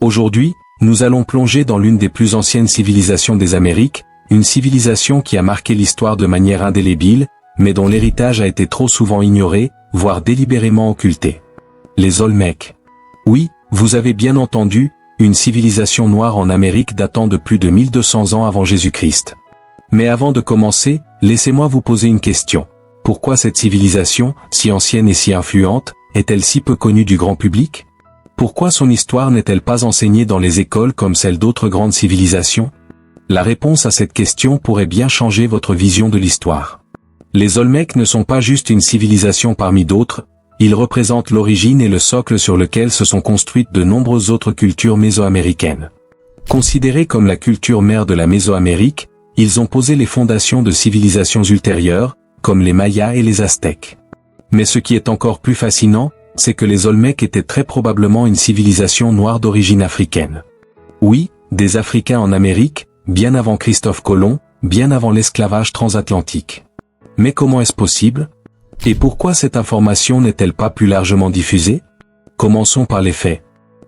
Aujourd'hui, nous allons plonger dans l'une des plus anciennes civilisations des Amériques, une civilisation qui a marqué l'histoire de manière indélébile, mais dont l'héritage a été trop souvent ignoré, voire délibérément occulté. Les Olmecs. Oui, vous avez bien entendu, une civilisation noire en Amérique datant de plus de 1200 ans avant Jésus-Christ. Mais avant de commencer, laissez-moi vous poser une question. Pourquoi cette civilisation, si ancienne et si influente, est-elle si peu connue du grand public? Pourquoi son histoire n'est-elle pas enseignée dans les écoles comme celle d'autres grandes civilisations? La réponse à cette question pourrait bien changer votre vision de l'histoire. Les Olmecs ne sont pas juste une civilisation parmi d'autres, ils représentent l'origine et le socle sur lequel se sont construites de nombreuses autres cultures mésoaméricaines. Considérés comme la culture mère de la Mésoamérique, ils ont posé les fondations de civilisations ultérieures, comme les Mayas et les Aztèques. Mais ce qui est encore plus fascinant, c'est que les Olmecs étaient très probablement une civilisation noire d'origine africaine. Oui, des Africains en Amérique, bien avant Christophe Colomb, bien avant l'esclavage transatlantique. Mais comment est-ce possible? Et pourquoi cette information n'est-elle pas plus largement diffusée? Commençons par les faits.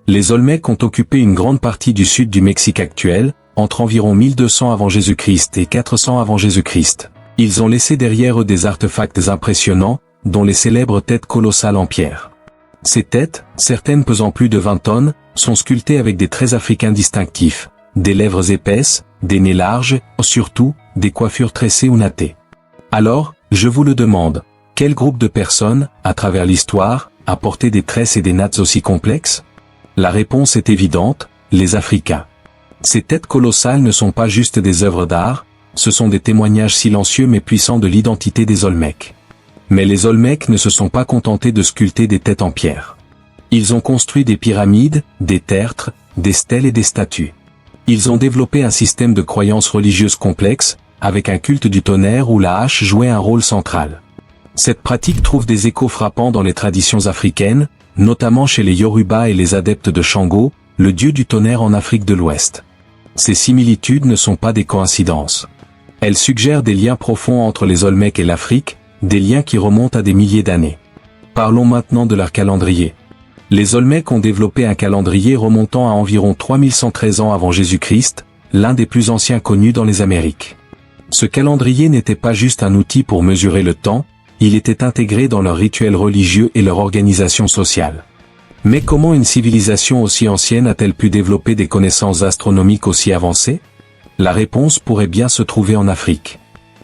Les Olmecs ont occupé une grande partie du sud du Mexique actuel, entre environ 1200 avant Jésus-Christ et 400 avant Jésus-Christ. Ils ont laissé derrière eux des artefacts impressionnants, dont les célèbres têtes colossales en pierre. Ces têtes, certaines pesant plus de 20 tonnes, sont sculptées avec des traits africains distinctifs, des lèvres épaisses, des nez larges, surtout, des coiffures tressées ou nattées. Alors, je vous le demande, quel groupe de personnes, à travers l'histoire, a porté des tresses et des nattes aussi complexes? La réponse est évidente, les Africains. Ces têtes colossales ne sont pas juste des œuvres d'art, ce sont des témoignages silencieux mais puissants de l'identité des Olmecs. Mais les Olmecs ne se sont pas contentés de sculpter des têtes en pierre. Ils ont construit des pyramides, des tertres, des stèles et des statues. Ils ont développé un système de croyances religieuses complexes, avec un culte du tonnerre où la hache jouait un rôle central. Cette pratique trouve des échos frappants dans les traditions africaines, notamment chez les Yoruba et les adeptes de Shango, le dieu du tonnerre en Afrique de l'Ouest. Ces similitudes ne sont pas des coïncidences. Elles suggèrent des liens profonds entre les Olmecs et l'Afrique, des liens qui remontent à des milliers d'années. Parlons maintenant de leur calendrier. Les Olmecs ont développé un calendrier remontant à environ 3113 ans avant Jésus-Christ, l'un des plus anciens connus dans les Amériques. Ce calendrier n'était pas juste un outil pour mesurer le temps, il était intégré dans leurs rituels religieux et leur organisation sociale. Mais comment une civilisation aussi ancienne a-t-elle pu développer des connaissances astronomiques aussi avancées? La réponse pourrait bien se trouver en Afrique.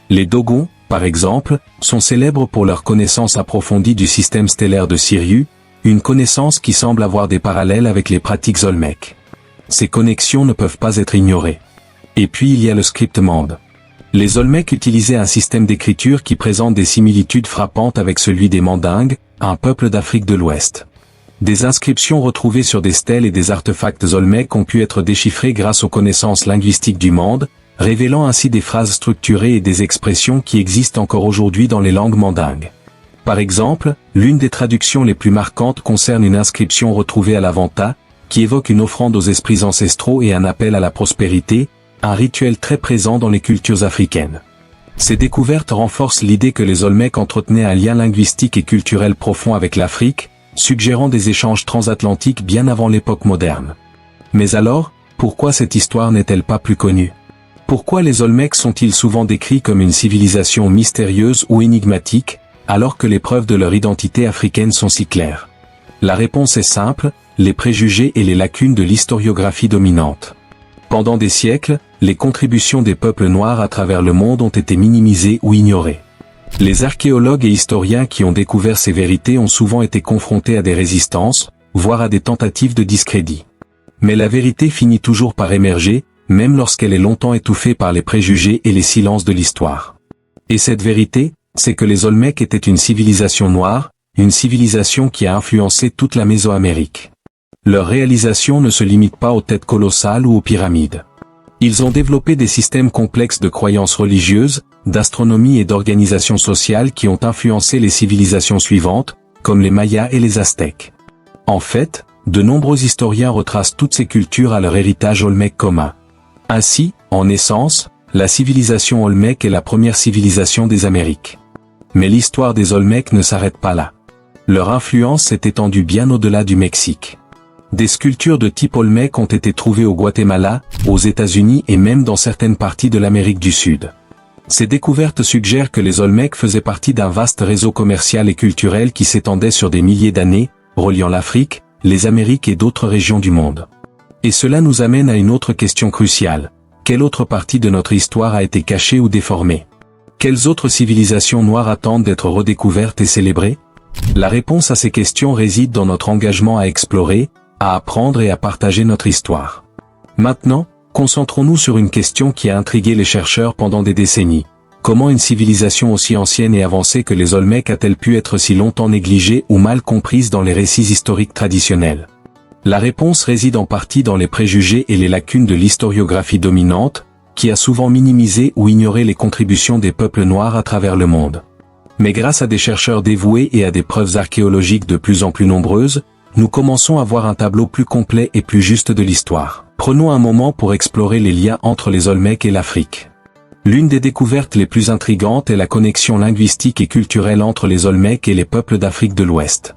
Les Dogons, par exemple, sont célèbres pour leur connaissance approfondie du système stellaire de Sirius, une connaissance qui semble avoir des parallèles avec les pratiques Olmecs. Ces connexions ne peuvent pas être ignorées. Et puis il y a le script mande. Les Olmecs utilisaient un système d'écriture qui présente des similitudes frappantes avec celui des Mandingues, un peuple d'Afrique de l'Ouest. Des inscriptions retrouvées sur des stèles et des artefacts Olmecs ont pu être déchiffrés grâce aux connaissances linguistiques du mande, révélant ainsi des phrases structurées et des expressions qui existent encore aujourd'hui dans les langues mandingues. Par exemple, l'une des traductions les plus marquantes concerne une inscription retrouvée à la Vanta, qui évoque une offrande aux esprits ancestraux et un appel à la prospérité, un rituel très présent dans les cultures africaines. Ces découvertes renforcent l'idée que les Olmecs entretenaient un lien linguistique et culturel profond avec l'Afrique, suggérant des échanges transatlantiques bien avant l'époque moderne. Mais alors, pourquoi cette histoire n'est-elle pas plus connue? Pourquoi les Olmecs sont-ils souvent décrits comme une civilisation mystérieuse ou énigmatique, alors que les preuves de leur identité africaine sont si claires? La réponse est simple, les préjugés et les lacunes de l'historiographie dominante. Pendant des siècles, les contributions des peuples noirs à travers le monde ont été minimisées ou ignorées. Les archéologues et historiens qui ont découvert ces vérités ont souvent été confrontés à des résistances, voire à des tentatives de discrédit. Mais la vérité finit toujours par émerger, même lorsqu'elle est longtemps étouffée par les préjugés et les silences de l'histoire. Et cette vérité, c'est que les Olmecs étaient une civilisation noire, une civilisation qui a influencé toute la Mésoamérique. Leur réalisation ne se limite pas aux têtes colossales ou aux pyramides. Ils ont développé des systèmes complexes de croyances religieuses, d'astronomie et d'organisation sociale qui ont influencé les civilisations suivantes, comme les Mayas et les Aztèques. En fait, de nombreux historiens retracent toutes ces cultures à leur héritage olmec commun. Ainsi, en essence, la civilisation olmèque est la première civilisation des Amériques. Mais l'histoire des Olmecs ne s'arrête pas là. Leur influence s'est étendue bien au-delà du Mexique. Des sculptures de type Olmec ont été trouvées au Guatemala, aux États-Unis et même dans certaines parties de l'Amérique du Sud. Ces découvertes suggèrent que les Olmecs faisaient partie d'un vaste réseau commercial et culturel qui s'étendait sur des milliers d'années, reliant l'Afrique, les Amériques et d'autres régions du monde. Et cela nous amène à une autre question cruciale. Quelle autre partie de notre histoire a été cachée ou déformée? Quelles autres civilisations noires attendent d'être redécouvertes et célébrées? La réponse à ces questions réside dans notre engagement à explorer, à apprendre et à partager notre histoire. Maintenant, concentrons-nous sur une question qui a intrigué les chercheurs pendant des décennies. Comment une civilisation aussi ancienne et avancée que les Olmecs a-t-elle pu être si longtemps négligée ou mal comprise dans les récits historiques traditionnels? La réponse réside en partie dans les préjugés et les lacunes de l'historiographie dominante, qui a souvent minimisé ou ignoré les contributions des peuples noirs à travers le monde. Mais grâce à des chercheurs dévoués et à des preuves archéologiques de plus en plus nombreuses, nous commençons à voir un tableau plus complet et plus juste de l'histoire. Prenons un moment pour explorer les liens entre les Olmecs et l'Afrique. L'une des découvertes les plus intrigantes est la connexion linguistique et culturelle entre les Olmecs et les peuples d'Afrique de l'Ouest.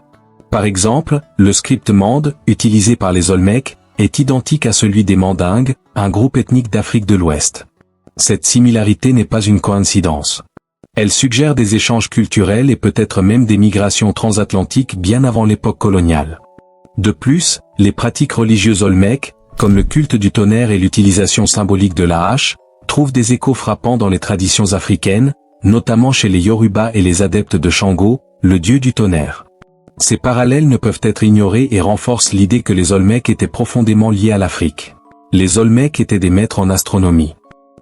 Par exemple, le script mande, utilisé par les Olmecs, est identique à celui des Mandingues, un groupe ethnique d'Afrique de l'Ouest. Cette similarité n'est pas une coïncidence. Elle suggère des échanges culturels et peut-être même des migrations transatlantiques bien avant l'époque coloniale. De plus, les pratiques religieuses olmèques, comme le culte du tonnerre et l'utilisation symbolique de la hache, trouvent des échos frappants dans les traditions africaines, notamment chez les Yoruba et les adeptes de Shango, le dieu du tonnerre. Ces parallèles ne peuvent être ignorés et renforcent l'idée que les Olmecs étaient profondément liés à l'Afrique. Les Olmecs étaient des maîtres en astronomie.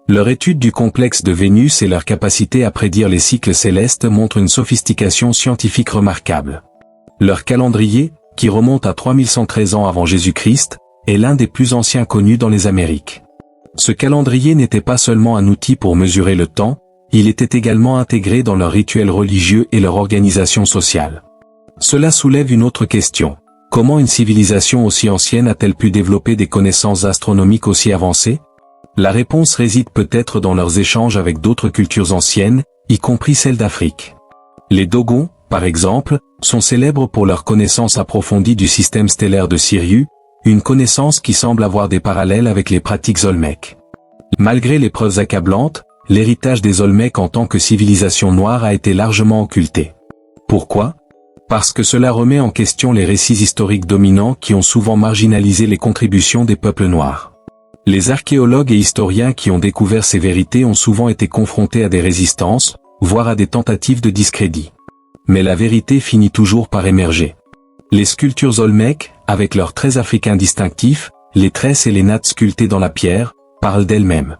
Leur étude du complexe de Vénus et leur capacité à prédire les cycles célestes montrent une sophistication scientifique remarquable. Leur calendrier, qui remonte à 3113 ans avant Jésus-Christ, est l'un des plus anciens connus dans les Amériques. Ce calendrier n'était pas seulement un outil pour mesurer le temps, il était également intégré dans leurs rituels religieux et leur organisation sociale. Cela soulève une autre question. Comment une civilisation aussi ancienne a-t-elle pu développer des connaissances astronomiques aussi avancées? La réponse réside peut-être dans leurs échanges avec d'autres cultures anciennes, y compris celles d'Afrique. Les Dogons, par exemple, sont célèbres pour leur connaissance approfondie du système stellaire de Sirius, une connaissance qui semble avoir des parallèles avec les pratiques Olmèques. Malgré les preuves accablantes, l'héritage des Olmèques en tant que civilisation noire a été largement occulté. Pourquoi? Parce que cela remet en question les récits historiques dominants qui ont souvent marginalisé les contributions des peuples noirs. Les archéologues et historiens qui ont découvert ces vérités ont souvent été confrontés à des résistances, voire à des tentatives de discrédit. Mais la vérité finit toujours par émerger. Les sculptures olmèques, avec leurs traits africains distinctifs, les tresses et les nattes sculptées dans la pierre, parlent d'elles-mêmes.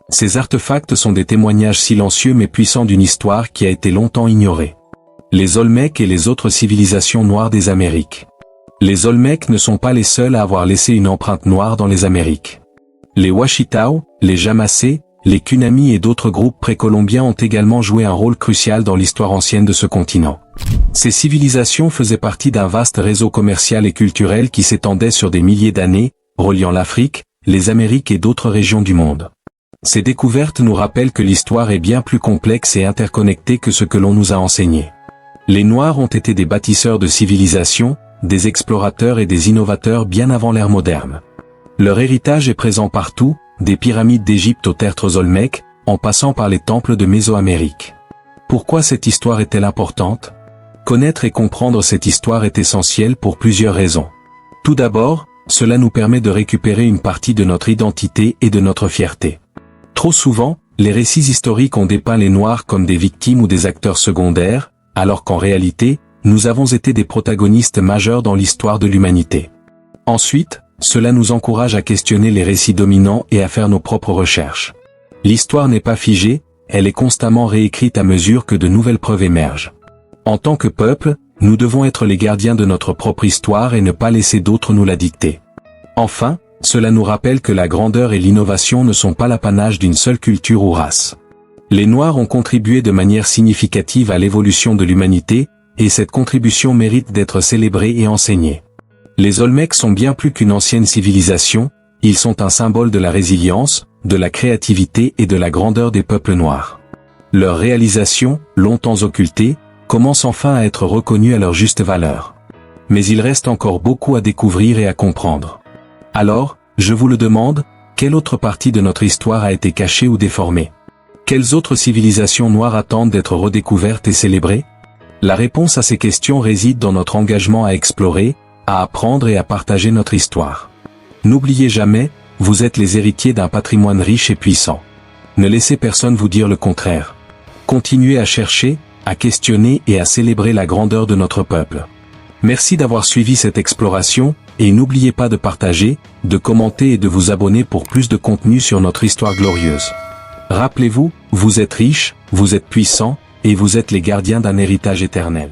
Ces artefacts sont des témoignages silencieux mais puissants d'une histoire qui a été longtemps ignorée. Les Olmecs et les autres civilisations noires des Amériques. Les Olmecs ne sont pas les seuls à avoir laissé une empreinte noire dans les Amériques. Les Washitao, les Yamasee, les Kunami et d'autres groupes précolombiens ont également joué un rôle crucial dans l'histoire ancienne de ce continent. Ces civilisations faisaient partie d'un vaste réseau commercial et culturel qui s'étendait sur des milliers d'années, reliant l'Afrique, les Amériques et d'autres régions du monde. Ces découvertes nous rappellent que l'histoire est bien plus complexe et interconnectée que ce que l'on nous a enseigné. Les Noirs ont été des bâtisseurs de civilisations, des explorateurs et des innovateurs bien avant l'ère moderne. Leur héritage est présent partout, des pyramides d'Égypte aux tertres olmèques, en passant par les temples de Mésoamérique. Pourquoi cette histoire est-elle importante? Connaître et comprendre cette histoire est essentiel pour plusieurs raisons. Tout d'abord, cela nous permet de récupérer une partie de notre identité et de notre fierté. Trop souvent, les récits historiques ont dépeint les Noirs comme des victimes ou des acteurs secondaires, alors qu'en réalité, nous avons été des protagonistes majeurs dans l'histoire de l'humanité. Ensuite, cela nous encourage à questionner les récits dominants et à faire nos propres recherches. L'histoire n'est pas figée, elle est constamment réécrite à mesure que de nouvelles preuves émergent. En tant que peuple, nous devons être les gardiens de notre propre histoire et ne pas laisser d'autres nous la dicter. Enfin, cela nous rappelle que la grandeur et l'innovation ne sont pas l'apanage d'une seule culture ou race. Les Noirs ont contribué de manière significative à l'évolution de l'humanité, et cette contribution mérite d'être célébrée et enseignée. Les Olmecs sont bien plus qu'une ancienne civilisation, ils sont un symbole de la résilience, de la créativité et de la grandeur des peuples noirs. Leur réalisation, longtemps occultée, commence enfin à être reconnue à leur juste valeur. mais il reste encore beaucoup à découvrir et à comprendre. Alors, je vous le demande, quelle autre partie de notre histoire a été cachée ou déformée? Quelles autres civilisations noires attendent d'être redécouvertes et célébrées? La réponse à ces questions réside dans notre engagement à explorer, à apprendre et à partager notre histoire. N'oubliez jamais, vous êtes les héritiers d'un patrimoine riche et puissant. Ne laissez personne vous dire le contraire. Continuez à chercher, à questionner et à célébrer la grandeur de notre peuple. Merci d'avoir suivi cette exploration, et n'oubliez pas de partager, de commenter et de vous abonner pour plus de contenu sur notre histoire glorieuse. Rappelez-vous, vous êtes riches, vous êtes puissants, et vous êtes les gardiens d'un héritage éternel.